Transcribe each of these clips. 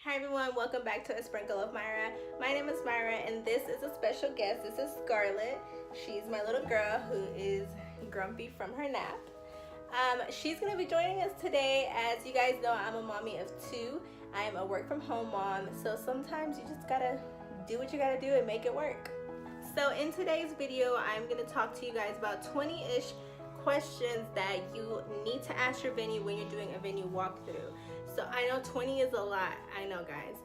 Hi everyone, welcome back to A Sprinkle of Myra. My name is Myra and this is a special guest. This is Scarlett. She's my little girl who is grumpy from her nap. She's going to be joining us today. As you guys know, I'm a mommy of two. I am a work from home mom, so sometimes you just gotta do what you gotta do and make it work. So in today's video, I'm going to talk to you guys about 20-ish questions that you need to ask your venue when you're doing a venue walkthrough. So I know 20 is a lot, I know guys.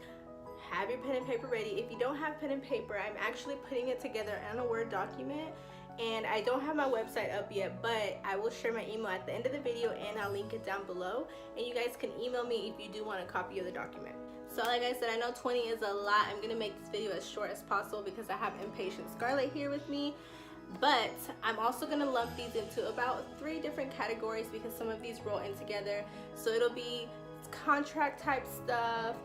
Have your pen and paper ready. If you don't have pen and paper, I'm actually putting it together on a Word document, and I don't have my website up yet, but I will share my email at the end of the video and I'll link it down below, and you guys can email me if you do want a copy of the document. So like I said, I know 20 is a lot. I'm gonna make this video as short as possible because I have impatient Scarlett here with me. But I'm also going to lump these into about 3 different categories because some of these roll in together. So it'll be contract type stuff,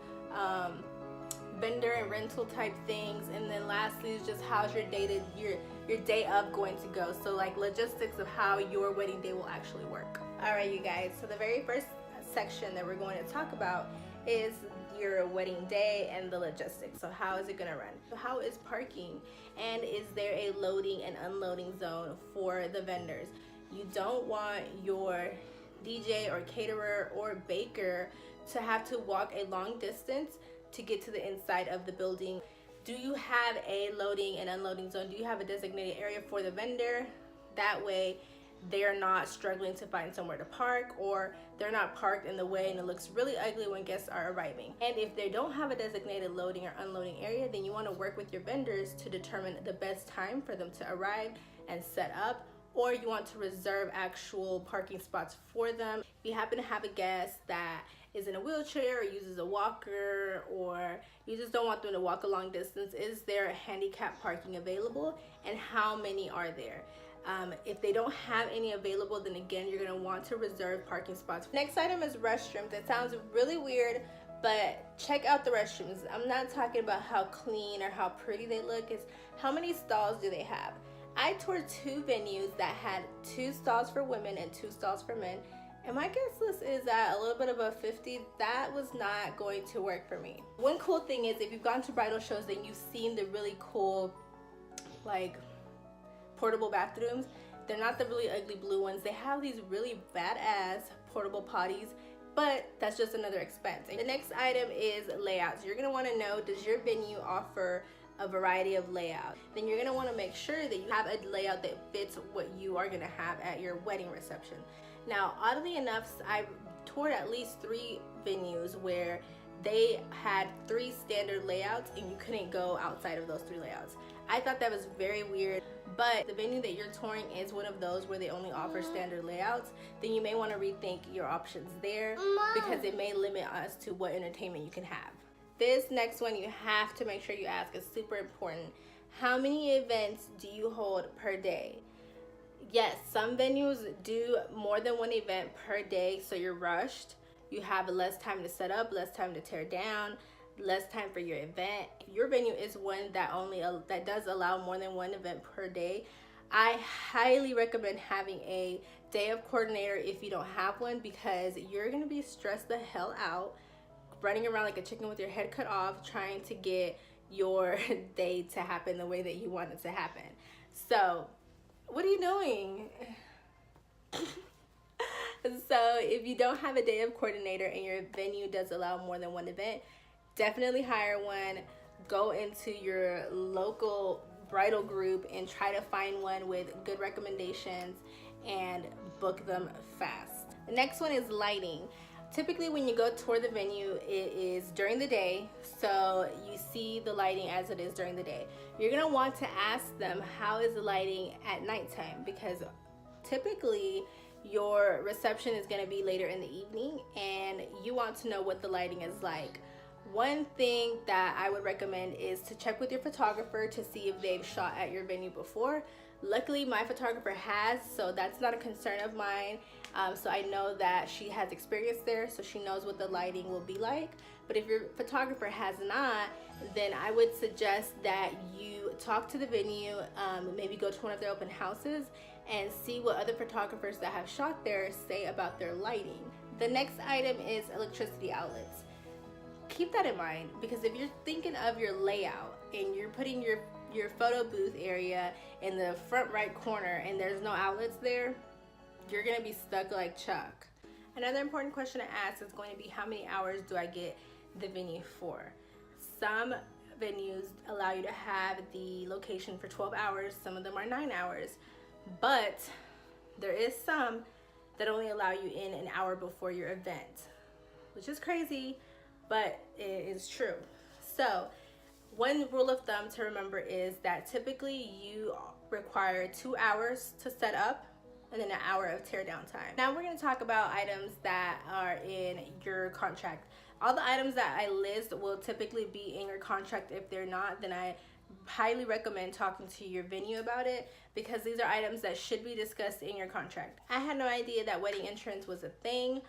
vendor and rental type things, and then lastly is just how's your day of going to go. So like logistics of how your wedding day will actually work. Alright you guys, so the very first section that we're going to talk about is your wedding day and the logistics. So how is it gonna run? So how is parking, and is there a loading and unloading zone for the vendors? You don't want your DJ or caterer or baker to have to walk a long distance to get to the inside of the building. Do you have a loading and unloading zone? Do you have a designated area for the vendor? That way they're not struggling to find somewhere to park, or they're not parked in the way and it looks really ugly when guests are arriving. And if they don't have a designated loading or unloading area, then you want to work with your vendors to determine the best time for them to arrive and set up, or you want to reserve actual parking spots for them. If you happen to have a guest that is in a wheelchair or uses a walker, or you just don't want them to walk a long distance, is there handicap parking available, and how many are there? If they don't have any available, then again, you're gonna want to reserve parking spots. Next item is restrooms. It sounds really weird, but check out the restrooms. I'm not talking about how clean or how pretty they look, it's how many stalls do they have. I toured 2 venues that had 2 stalls for women and 2 stalls for men, and my guest list is at a little bit above 50. That was not going to work for me. One cool thing is, if you've gone to bridal shows, then you've seen the really cool, like, portable bathrooms. They're not the really ugly blue ones. They have these really badass portable potties, but that's just another expense. And the next item is layouts. You're gonna wanna know, does your venue offer a variety of layouts? Then you're gonna wanna make sure that you have a layout that fits what you are gonna have at your wedding reception. Now, oddly enough, I toured at least 3 venues where they had 3 standard layouts and you couldn't go outside of those 3 layouts. I thought that was very weird, but the venue that you're touring is one of those where they only offer standard layouts. Then you may want to rethink your options there, because it may limit us to what entertainment you can have. This next one you have to make sure you ask is super important. How many events do you hold per day? Yes, some venues do more than 1 event per day, so you're rushed. You have less time to set up, less time to tear down, less time for your event. If your venue is one that does allow more than 1 event per day, I highly recommend having a day of coordinator if you don't have one, because you're gonna be stressed the hell out, running around like a chicken with your head cut off, trying to get your day to happen the way that you want it to happen. So, what are you doing? So if you don't have a day of coordinator and your venue does allow more than 1 event, definitely hire one. Go into your local bridal group and try to find one with good recommendations and book them fast. The next one is lighting. Typically when you go tour the venue, it is during the day, so you see the lighting as it is during the day. You're gonna want to ask them, how is the lighting at nighttime? Because typically your reception is gonna be later in the evening and you want to know what the lighting is like. One thing that I would recommend is to check with your photographer to see if they've shot at your venue before. Luckily, my photographer has, so that's not a concern of mine. So I know that she has experience there, so she knows what the lighting will be like. But if your photographer has not, then I would suggest that you talk to the venue, maybe go to one of their open houses and see what other photographers that have shot there say about their lighting. The next item is electricity outlets. keep that in mind, because if you're thinking of your layout and you're putting your photo booth area in the front right corner and there's no outlets there, you're gonna be stuck like Chuck. Another important question to ask is going to be, how many hours do I get the venue for? Some venues allow you to have the location for 12 hours, some of them are 9 hours, but there is some that only allow you in an hour before your event, which is crazy, but it is true. So one rule of thumb to remember is that typically you require 2 hours to set up and then an hour of tear down time. Now we're going to talk about items that are in your contract. All the items that I list will typically be in your contract. If they're not, then I highly recommend talking to your venue about it, because these are items that should be discussed in your contract. I had no idea that wedding insurance was a thing,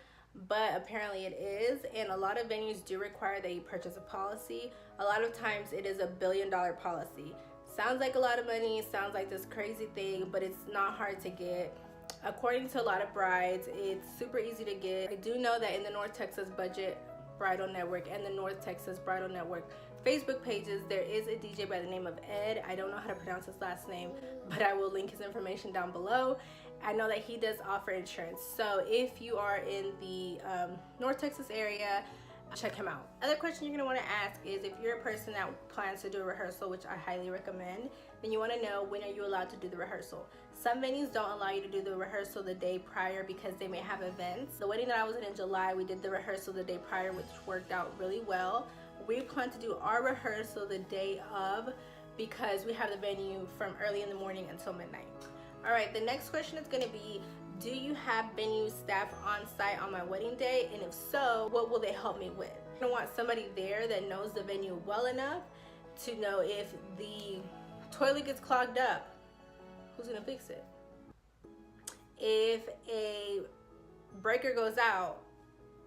but apparently it is, and a lot of venues do require that you purchase a policy. A lot of times it is a $1 billion policy. Sounds like a lot of money, sounds like this crazy thing, but it's not hard to get. According to a lot of brides, it's super easy to get. I do know that in the North Texas Budget Bridal Network and the North Texas Bridal Network Facebook pages, there is a DJ by the name of Ed. I don't know how to pronounce his last name, but I will link his information down below. I know that he does offer insurance. So if you are in the North Texas area, check him out. Other question you're going to want to ask is, if you're a person that plans to do a rehearsal, which I highly recommend, then you want to know, when are you allowed to do the rehearsal? Some venues don't allow you to do the rehearsal the day prior because they may have events. The wedding that I was in July, we did the rehearsal the day prior, which worked out really well. We plan to do our rehearsal the day of because we have the venue from early in the morning until midnight. All right, the next question is going to be, do you have venue staff on site on my wedding day? And if so, what will they help me with? I want somebody there that knows the venue well enough to know if the toilet gets clogged up, who's gonna fix it? If a breaker goes out,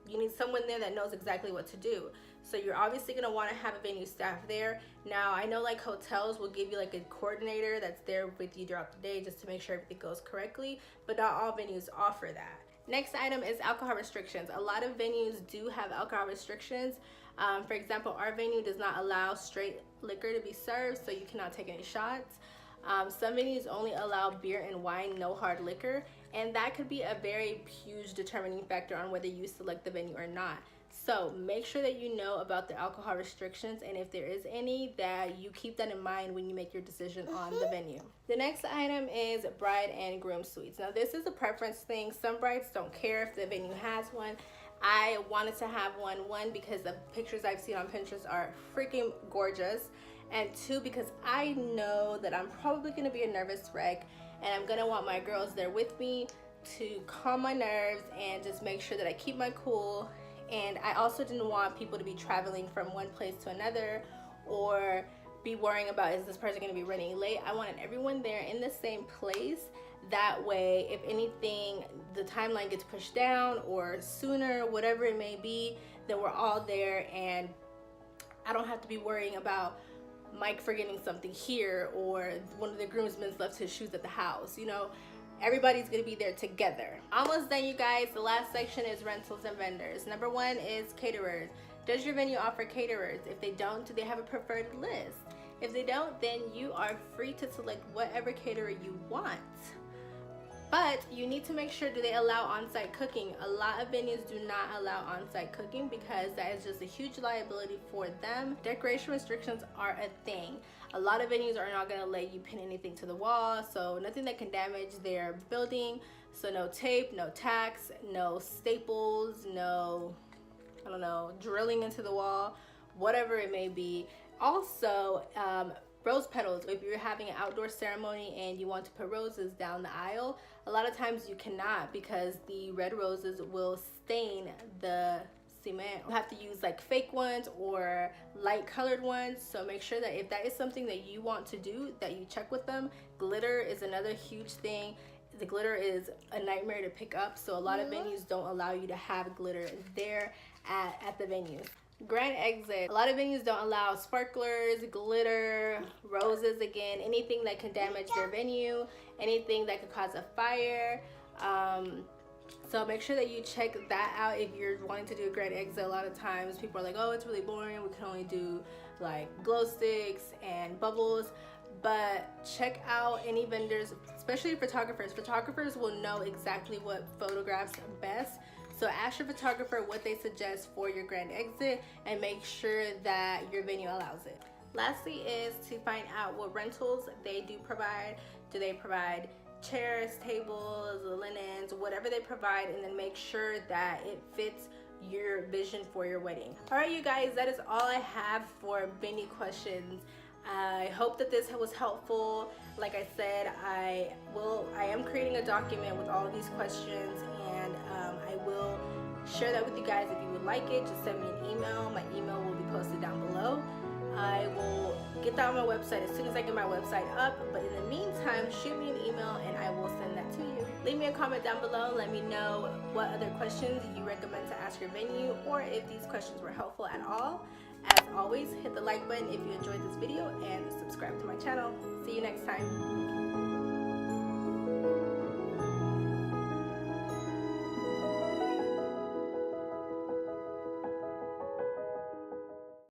you need someone there that knows exactly what to do. So you're obviously gonna wanna have a venue staff there. Now, I know like hotels will give you like a coordinator that's there with you throughout the day just to make sure everything goes correctly, but not all venues offer that. Next item is alcohol restrictions. A lot of venues do have alcohol restrictions. For example, our venue does not allow straight liquor to be served, so you cannot take any shots. Some venues only allow beer and wine, no hard liquor, and that could be a very huge determining factor on whether you select the venue or not. So make sure that you know about the alcohol restrictions, and if there is any, that you keep that in mind when you make your decision on the venue. The next item is bride and groom suites. Now this is a preference thing. Some brides don't care if the venue has one. I wanted to have one because the pictures I've seen on Pinterest are freaking gorgeous, and two, because I know that I'm probably going to be a nervous wreck, and I'm going to want my girls there with me to calm my nerves and just make sure that I keep my cool. And I also didn't want people to be traveling from one place to another or be worrying about, is this person going to be running late? I wanted everyone there in the same place. That way, if anything, the timeline gets pushed down or sooner, whatever it may be, then we're all there, and I don't have to be worrying about Mike forgetting something here or one of the groomsmen left his shoes at the house. You know, everybody's gonna be there together. Almost done, you guys. The last section is rentals and vendors. Number one is caterers. Does your venue offer caterers? If they don't, do they have a preferred list? If they don't, then you are free to select whatever caterer you want. But you need to make sure, do they allow on-site cooking? A lot of venues do not allow on-site cooking because that is just a huge liability for them. Decoration restrictions are a thing. A lot of venues are not gonna let you pin anything to the wall, so nothing that can damage their building. So no tape, no tacks, no staples, no, I don't know, drilling into the wall, whatever it may be. Also, rose petals. If you're having an outdoor ceremony and you want to put roses down the aisle, a lot of times you cannot because the red roses will stain the cement. You have to use like fake ones or light colored ones. So make sure that if that is something that you want to do, that you check with them. Glitter is another huge thing. The glitter is a nightmare to pick up, so a lot of venues don't allow you to have glitter there at the venue. Grand exit. A lot of venues don't allow sparklers, glitter, roses, again, anything that can damage their venue, anything that could cause a fire. So make sure that you check that out if you're wanting to do a grand exit. A lot of times people are like, oh, it's really boring, we can only do like glow sticks and bubbles. But check out any vendors, especially photographers. Photographers will know exactly what photographs best. So ask your photographer what they suggest for your grand exit and make sure that your venue allows it. Lastly is to find out what rentals they do provide. Do they provide chairs, tables, linens, whatever they provide, and then make sure that it fits your vision for your wedding. All right, you guys, that is all I have for venue questions. I hope that this was helpful. Like I said, I am creating a document with all of these questions, and I will share that with you guys. If you would like it, just send me an email. My email will be posted down below. I will get that on my website as soon as I get my website up, but in the meantime, shoot me an email and I will send that to you. Leave me a comment down below. Let me know what other questions you recommend to ask your venue, or if these questions were helpful at all. As always, hit the like button if you enjoyed this video and subscribe to my channel. See you next time.